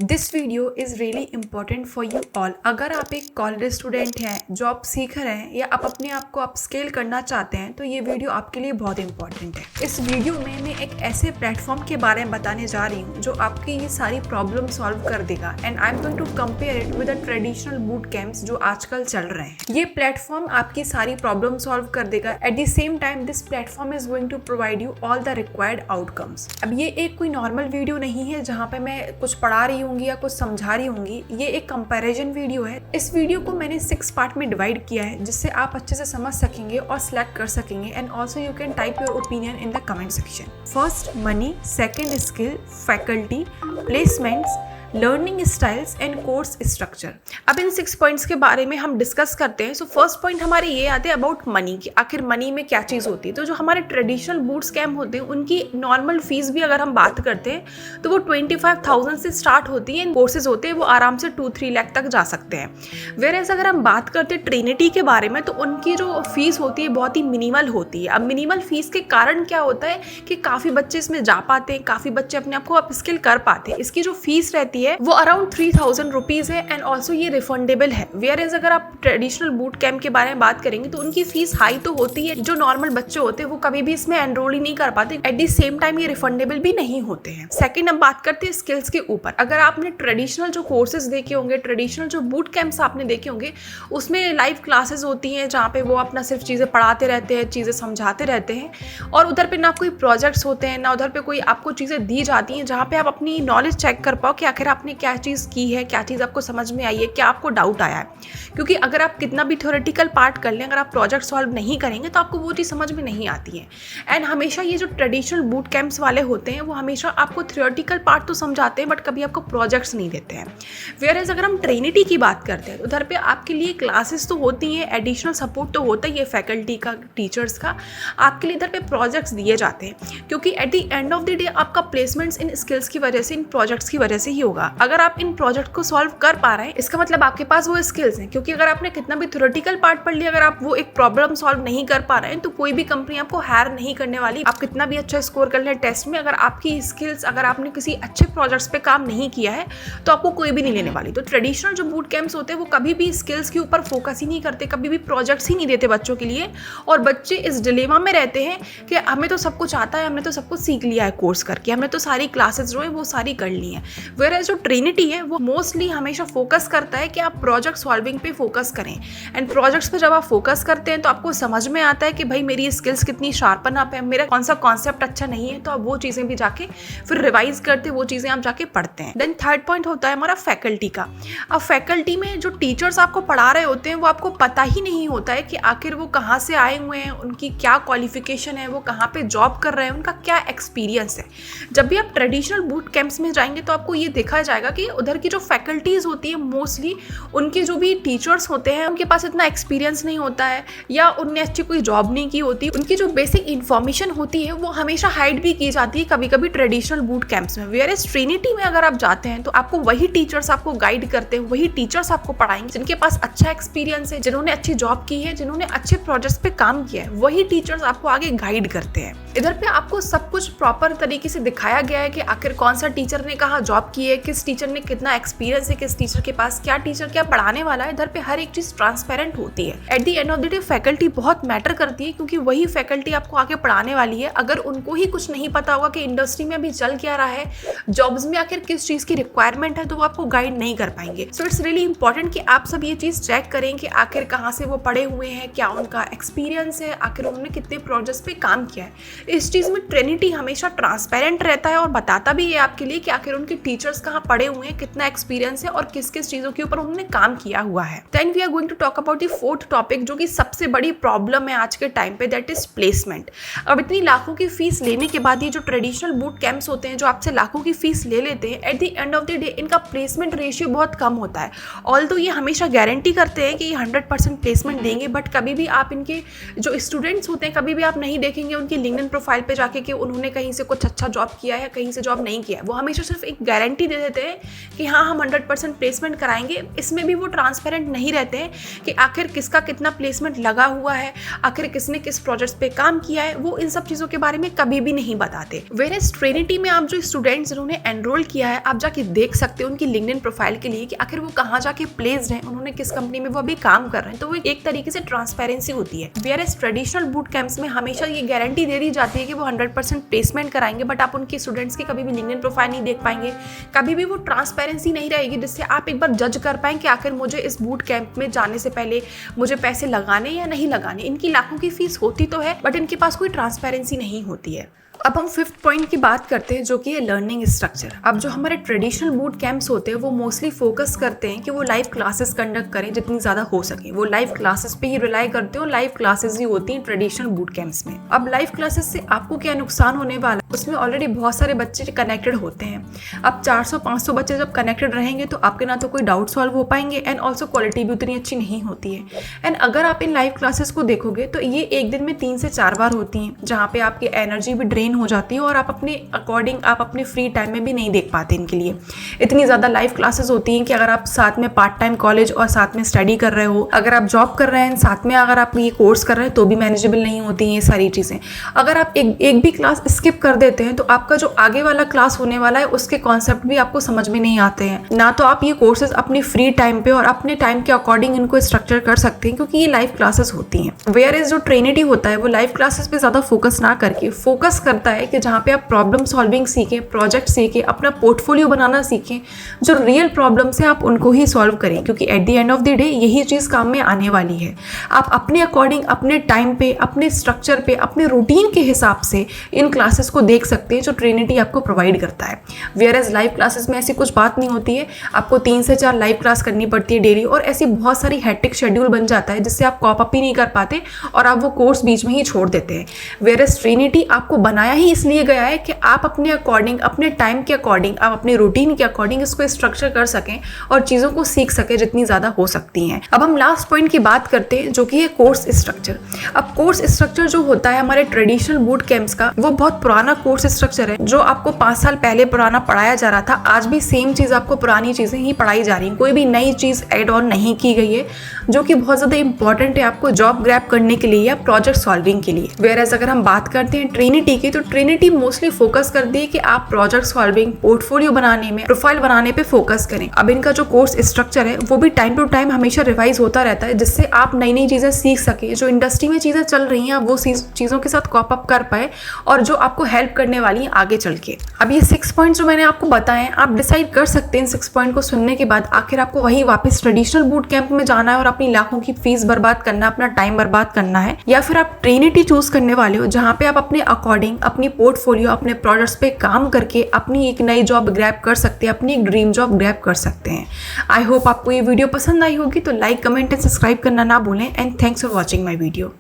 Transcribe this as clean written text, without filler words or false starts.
This video is really important for you all. अगर आप एक कॉलेज स्टूडेंट हैं, जॉब सीख रहे हैं या आप अपने आप को अपस्केल करना चाहते हैं तो ये वीडियो आपके लिए बहुत इंपॉर्टेंट है। इस वीडियो में मैं एक ऐसे प्लेटफॉर्म के बारे में बताने जा रही हूँ जो आपकी ये सारी प्रॉब्लम सॉल्व कर देगा and I am going to compare it with the traditional boot camps जो आजकल चल रहे हैं। ये प्लेटफॉर्म आपकी सारी प्रॉब्लम सॉल्व कर देगा। At the same time this platform is going to provide you all the required outcomes. अब ये एक कोई नॉर्मल वीडियो नहीं है जहाँ पे मैं कुछ पढ़ा रही होंगी या कुछ समझा रही होंगी। ये एक कंपैरिजन वीडियो है। इस वीडियो को मैंने 6 पार्ट में डिवाइड किया है जिससे आप अच्छे से समझ सकेंगे और सिलेक्ट कर सकेंगे and also you can type your opinion in the comment section. First money, second skill, faculty, placements, learning styles and course structure. अब इन 6 पॉइंट्स के बारे में हम डिस्कस करते हैं। सो फर्स्ट पॉइंट हमारे ये आते हैं अबाउट मनी कि आखिर मनी में क्या चीज़ होती है। तो जो हमारे ट्रेडिशनल बूट कैंप होते हैं उनकी नॉर्मल फीस भी अगर हम बात करते हैं तो वो 25,000 से स्टार्ट होती है। कोर्सेज होते हैं वो आराम से 2-3 लाख तक जा सकते हैं। वेयरएज़ अगर हम बात करते हैं ट्रिनिटी के बारे में तो उनकी जो फीस होती है बहुत ही मिनिमल होती है। अब मिनिमल फीस के कारण क्या होता है कि काफ़ी बच्चे इसमें जा पाते हैं, काफ़ी बच्चे अपने आप को अपस्किल कर पाते हैं। इसकी जो फीस रहती है वो अराउंड 3,000 रुपीज़ है एंड ऑल्सो ये रिफंडेबल है। वेयरएज़ अगर आप ट्रेडिशनल बूट कैंप के बारे में बात करेंगे तो उनकी फीस हाई तो होती है। जो नॉर्मल बच्चे होते हैं वो कभी भी इसमें एनरोल ही नहीं कर पाते। एट द सेम टाइम ये रिफंडेबल भी नहीं होते हैं। सेकंड हम बात करते हैं स्किल्स के ऊपर। अगर आपने ट्रेडिशनल जो कोर्सेज देखे होंगे, ट्रेडिशनल जो बूट कैंप्स आपने देखे होंगे उसमें लाइव क्लासेस होती हैं जहाँ पे वो अपना सिर्फ चीज़ें पढ़ाते रहते हैं, चीज़ें समझाते रहते हैं और उधर पे ना कोई प्रोजेक्ट्स होते हैं ना उधर पे कोई आपको चीज़ें दी जाती हैं जहाँ पे आप अपनी नॉलेज चेक कर पाओ कि आखिर आपने क्या चीज़ की है, क्या चीज़ आपको समझ में आई है, क्या आपको डाउट आया है। क्योंकि अगर आप कितना भी थ्योरेटिकल पार्ट कर लें, अगर आप प्रोजेक्ट सॉल्व नहीं करेंगे तो आपको वो चीज़ समझ में नहीं आती है। एंड हमेशा ये जो ट्रेडिशनल बूट कैंप्स वाले होते हैं वो हमेशा आपको थ्योरेटिकल पार्ट तो समझाते हैं बट कभी आपको प्रोजेक्ट्स नहीं देते हैं। वेयरएज़ अगर हम ट्रिनिटी की बात करते हैं तो उधर पे आपके लिए क्लासेस तो होती हैं, एडिशनल सपोर्ट तो होता ही है फैकल्टी का, टीचर्स का। आपके लिए इधर पे प्रोजेक्ट्स दिए जाते हैं क्योंकि at the end of the day आपका प्लेसमेंट्स इन स्किल्स की वजह से, इन प्रोजेक्ट्स की वजह से ही होगा। अगर आप इन प्रोजेक्ट को सॉल्व कर पा रहे हैं इसका मतलब आपके पास वो स्किल्स हैं। क्योंकि अगर आपने कितना भी थ्योरेटिकल पार्ट पढ़ लिया, अगर आप वो एक प्रॉब्लम सॉल्व नहीं कर पा रहे हैं तो कोई भी कंपनी आपको हायर नहीं करने वाली। आप कितना भी अच्छा स्कोर कर लें टेस्ट में, अगर आपकी स्किल्स, अगर आपने किसी अच्छे प्रोजेक्ट्स पे काम नहीं किया है तो आपको कोई भी नहीं लेने वाली। तो ट्रेडिशनल जो बूट कैंप्स होते हैं वो कभी भी स्किल्स के ऊपर फोकस ही नहीं करते, कभी भी प्रोजेक्ट्स ही नहीं देते बच्चों के लिए और बच्चे इस डिलेमा में रहते हैं कि हमें तो सब कुछ आता है, हमने तो सब कुछ सीख लिया है कोर्स करके, हमने तो सारी क्लासेस जो है वो सारी कर ली हैं। वेयरएज़ जो ट्रिनिटी है वो मोस्टली हमेशा फोकस करता है कि आप प्रोजेक्ट सॉल्विंग पे फोकस करें। एंड प्रोजेक्ट्स पे जब आप फोकस करते हैं तो आपको समझ में आता है कि भाई मेरी स्किल्स कितनी शार्पन अप है, मेरा कौन सा कॉन्सेप्ट अच्छा नहीं है, तो आप वो चीज़ें भी जाके फिर रिवाइज करते, वो चीज़ें आप जाके पढ़ते हैं। देन थर्ड पॉइंट होता है हमारा फैकल्टी का। अब फैकल्टी में जो टीचर्स आपको पढ़ा रहे होते हैं वो आपको पता ही नहीं होता है कि आखिर वो कहाँ से आए हुए हैं, उनकी क्या क्वालिफिकेशन है, वो कहाँ पे जॉब कर रहे हैं, उनका क्या एक्सपीरियंस है। जब भी आप ट्रेडिशनल बूट कैंप्स में जाएंगे तो आपको ये देखा जाएगा कि उधर की जो फैकल्टीज़ होती है मोस्टली उनके जो भी टीचर्स होते हैं उनके पास इतना एक्सपीरियंस नहीं होता है या उनने अच्छी कोई जॉब नहीं की होती। उनकी जो बेसिक इन्फॉर्मेशन होती है वो हमेशा हाइड भी की जाती है कभी कभी ट्रेडिशनल बूट कैंप्स में। वेयरएज़ ट्रिनिटी में अगर आप जाते हैं तो आपको वही टीचर्स आपको गाइड करते हैं, वही टीचर्स आपको पढ़ाएंगे जिनके पास अच्छा एक्सपीरियंस है, जिन्होंने अच्छी जॉब की है, जिन्होंने अच्छे प्रोजेक्ट्स पे काम किया है, वही टीचर्स आपको आगे गाइड करते हैं। इधर पे आपको सब कुछ प्रॉपर तरीके से दिखाया गया है कि आखिर कौन सा टीचर ने कहाँ जॉब की है, किस टीचर ने कितना एक्सपीरियंस है, किस टीचर के पास क्या टीचर क्या पढ़ाने वाला है। इधर पे हर एक चीज़ ट्रांसपेरेंट होती है। At the end of the day faculty बहुत मैटर करती है क्योंकि वही फैकल्टी आपको आगे पढ़ाने वाली है। अगर उनको ही कुछ नहीं पता होगा कि इंडस्ट्री में अभी चल क्या रहा है, जॉब्स में आखिर किस चीज़ की रिक्वायरमेंट है, तो वो आपको गाइड नहीं कर पाएंगे। सो इट्स रियली इंपॉर्टेंट कि आप सब ये चीज़ चेक करें कि आखिर कहाँ से वो पढ़े हुए हैं, क्या उनका एक्सपीरियंस है, आखिर उन्होंने कितने प्रोजेक्ट्स पे काम किया है। इस चीज़ में ट्रिनिटी हमेशा ट्रांसपेरेंट रहता है और बताता भी है आपके लिए कि आखिर उनके टीचर्स कहाँ पढ़े हुए हैं, कितना एक्सपीरियंस है और किस किस चीज़ों के ऊपर उन्होंने काम किया हुआ है। Then we are going to talk about the fourth topic जो कि सबसे बड़ी प्रॉब्लम है आज के टाइम पे, दैट इज प्लेसमेंट। अब इतनी लाखों की फीस लेने के बाद ये जो ट्रेडिशनल बूट कैंप्स होते हैं जो आपसे लाखों की फीस ले लेते हैं, at the end of the day इनका प्लेसमेंट रेशियो बहुत कम होता है। ऑल्दो ये हमेशा गारंटी करते हैं कि ये 100% प्लेसमेंट देंगे बट कभी भी आप इनके जो स्टूडेंट्स होते हैं कभी भी आप नहीं देखेंगे उनकी लिंक्डइन प्रोफाइल पे जाके कि उन्होंने कहीं से कुछ अच्छा जॉब किया है, कहीं से जॉब नहीं किया है। वो हमेशा सिर्फ एक गारंटी दे देते हैं कि हाँ हम 100% प्लेसमेंट कराएंगे। इसमें भी वो ट्रांसपेरेंट नहीं रहते हैं कि आखिर किसका कितना प्लेसमेंट लगा हुआ है, आखिर किसने किस प्रोजेक्ट्स पे काम किया है, वो इन सब चीज़ों के बारे में कभी भी नहीं बताते। वेयरएज ट्रिनिटी में आप जो स्टूडेंट्स जिन्होंने एनरोल किया है, आप जाके देख सकते हो उनकी लिंक्डइन प्रोफाइल के लिए कि आखिर वो कहाँ जाके प्लेस्ड हैं, उन्होंने किस कंपनी में वो अभी काम कर रहे हैं। तो वो एक तरीके से ट्रांसपेरेंसी होती है। वेयरएज ट्रेडिशनल बूट कैंप्स में हमेशा ये गारंटी दे दी जाती है कि वो 100% प्लेसमेंट कराएंगे, बट आप उनके स्टूडेंट्स की कभी भी लिंक्डइन प्रोफाइल नहीं देख पाएंगे, कभी भी वो ट्रांसपेरेंसी नहीं रहेगी जिससे आप एक बार जज कर पाएं कि आखिर मुझे इस बूट कैंप में जाने से पहले मुझे पैसे लगाने या नहीं लगाने। इनकी लाखों की फीस होती तो है, बट इनके पास कोई ट्रांसपेरेंसी नहीं होती है। अब हम 5th पॉइंट की बात करते हैं, जो कि है लर्निंग स्ट्रक्चर। अब जो हमारे ट्रेडिशनल बूट कैंप्स होते हैं वो मोस्टली फोकस करते हैं कि वो लाइव क्लासेस कंडक्ट करें जितनी ज़्यादा हो सके। वो लाइव क्लासेस पे ही रिलाई करते हो, लाइव क्लासेस ही होती हैं ट्रेडिशनल बूट कैंप्स में। अब लाइव क्लासेस से आपको क्या नुकसान होने वाला है, उसमें ऑलरेडी बहुत सारे बच्चे कनेक्टेड होते हैं। अब 400-500 बच्चे जब कनेक्टेड रहेंगे तो आपके ना तो कोई डाउट सॉल्व हो पाएंगे, एंड ऑल्सो क्वालिटी भी उतनी अच्छी नहीं होती है। एंड अगर आप इन लाइव क्लासेस को देखोगे तो ये एक दिन में 3 से 4 बार होती हैं, जहाँ पे आपकी एनर्जी भी ड्रेन हो जाती है और आप अपने अकॉर्डिंग आप अपने फ्री टाइम में भी नहीं देख पाते इनके लिए। इतनी ज़्यादा लाइव क्लासेस होती हैं कि अगर आप साथ में पार्ट टाइम कॉलेज और साथ में स्टडी कर रहे हो, अगर आप जॉब कर रहे हैं साथ में अगर आप ये कोर्स कर रहे हैं तो भी मैनेजेबल नहीं होती हैं ये सारी चीज़ें। अगर आप एक भी क्लास स्किप कर देते हैं तो आपका जो आगे वाला क्लास होने वाला है उसके कॉन्सेप्ट भी आपको समझ में नहीं आते हैं। ना तो आप ये कोर्सेज अपनी फ्री टाइम पे और अपने टाइम के अकॉर्डिंग इनको स्ट्रक्चर कर सकते हैं, क्योंकि ये लाइव क्लासेस होती हैं। वेयरएज जो ट्रिनिटी होता है वो लाइव क्लासेस पे ज़्यादा फोकस ना करके फोकस करता है कि जहाँ पे आप प्रॉब्लम सॉल्विंग सीखें, प्रोजेक्ट सीखें, अपना पोर्टफोलियो बनाना सीखें, जो रियल प्रॉब्लम्स हैं आप उनको ही सॉल्व करें, क्योंकि at the end of the day यही चीज़ काम में आने वाली है। आप अपने अकॉर्डिंग अपने टाइम पे, अपने स्ट्रक्चर पे, अपने रूटीन के हिसाब से इन क्लासेस को देख सकते हैं जो ट्रिनिटी आपको प्रोवाइड करता है। वेयरएज लाइव क्लासेस में ऐसी कुछ बात नहीं होती है, आपको 3 से 4 लाइव क्लास करनी पड़ती है डेली, और ऐसी बहुत सारी हैट्रिक शेड्यूल बन जाता है जिससे आप कॉप अप ही नहीं कर पाते और आप वो कोर्स बीच में ही छोड़ देते हैं। वेयरएज ट्रिनिटी आपको बनाया ही इसलिए गया है कि आप अपने अकॉर्डिंग, अपने टाइम के अकॉर्डिंग, आप अपने रूटीन के अकॉर्डिंग इसको स्ट्रक्चर कर सकें और चीज़ों को सीख सकें जितनी ज़्यादा हो सकती हैं। अब हम लास्ट पॉइंट की बात करते हैं, जो कि है कोर्स स्ट्रक्चर। अब कोर्स स्ट्रक्चर जो होता है हमारे ट्रेडिशनल बूट कैंप्स का, वो बहुत पुराना कोर्स स्ट्रक्चर है जो आपको 5 साल पहले पुराना पढ़ाया जा रहा था। आज भी सेम चीज़ आपको पुरानी चीज़ें ही पढ़ाई जा रही हैं, कोई भी नई चीज़ एड ऑन नहीं की गई है, जो कि बहुत ज़्यादा इंपॉर्टेंट है आपको जॉब ग्रैब करने के लिए या प्रोजेक्ट सॉल्विंग के लिए। वेयरएज अगर हम बात करते हैं ट्रिनिटी की, तो ट्रिनिटी मोस्टली फोकस करती है कि आप प्रोजेक्ट सॉल्विंग, पोर्टफोलियो बनाने में, प्रोफाइल बनाने पे फोकस करें। अब इनका जो कोर्स स्ट्रक्चर है वो भी टाइम टू टाइम हमेशा रिवाइज होता रहता है, जिससे आप नई नई चीज़ें सीख सके, जो इंडस्ट्री में चीज़ें चल रही हैं वो चीज़ों के साथ कॉप अप कर पाए और जो आपको हेल्प करने वाली हैं आगे चल के। अब ये 6 पॉइंट्स जो मैंने आपको बताए हैं, आप डिसाइड कर सकते हैं इन 6 पॉइंट को सुनने के बाद आखिर आपको वही वापस ट्रेडिशनल बूट कैंप में जाना है और अपनी लाखों की फीस बर्बाद करना है, अपना टाइम बर्बाद करना है, या फिर आप ट्रिनिटी चूज करने वाले हो जहाँ पे आप अपने अकॉर्डिंग, अपनी पोर्टफोलियो, अपने प्रोजेक्ट्स पे काम करके अपनी एक नई जॉब ग्रैब कर सकते हैं, अपनी एक ड्रीम जॉब ग्रैब कर सकते हैं। आई होप आपको ये वीडियो पसंद आई होगी, तो लाइक, कमेंट एंड सब्सक्राइब करना ना भूलें, and thanks for watching my video.